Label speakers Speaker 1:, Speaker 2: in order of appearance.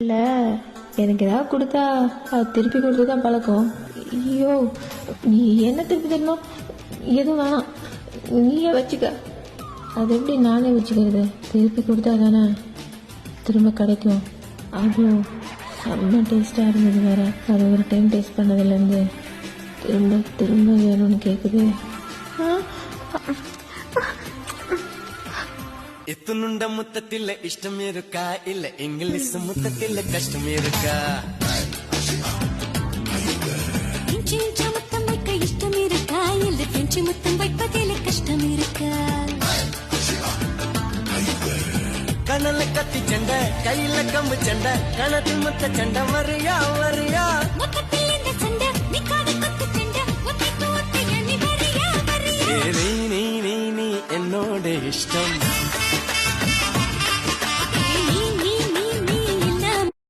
Speaker 1: இல்ல எனக்கு ஏதாவது கொடுத்தா அது திருப்பி கொடுத்து தான் பழக்கம். ஐயோ நீ என்ன திருப்பி தரணும்? எதுவும் வேணாம், நீயே வச்சுக்க. அது எப்படி நானே வச்சுக்கிறது? திருப்பி கொடுத்தா தானே திரும்ப கிடைக்கும். அவ்வளோ செம்ம டேஸ்டாக இருந்தது வேற. அது ஒரு டைம் டேஸ்ட் பண்ணதுலேருந்து திரும்ப திரும்ப வேணும்னு கேட்குது.
Speaker 2: எத்துணுண்ட முத்தத்தில் இஷ்டம் இருக்கா, இல்ல இங்கிலீஷ் முத்தத்தில் கஷ்டம் இருக்கா?
Speaker 3: முத்தம் வைக்க இஷ்டம் இருக்கா, இல்ல பிரெஞ்சு முத்தம் வைப்பதில் கஷ்டம் இருக்கா?
Speaker 2: கணல கத்தி சண்டை, கையில கம்பு சண்டை, கணத்தில் முத்த சண்டை, வரியா வரியா?
Speaker 3: மொத்தத்தில் இந்த சண்டை, நிக்காத கொத்து சண்டை, ஒத்தைக்கு ஒத்தைய நீ வரியா வரியா?
Speaker 2: நீ நீ நீ நீ என்னோட இஷ்டம்.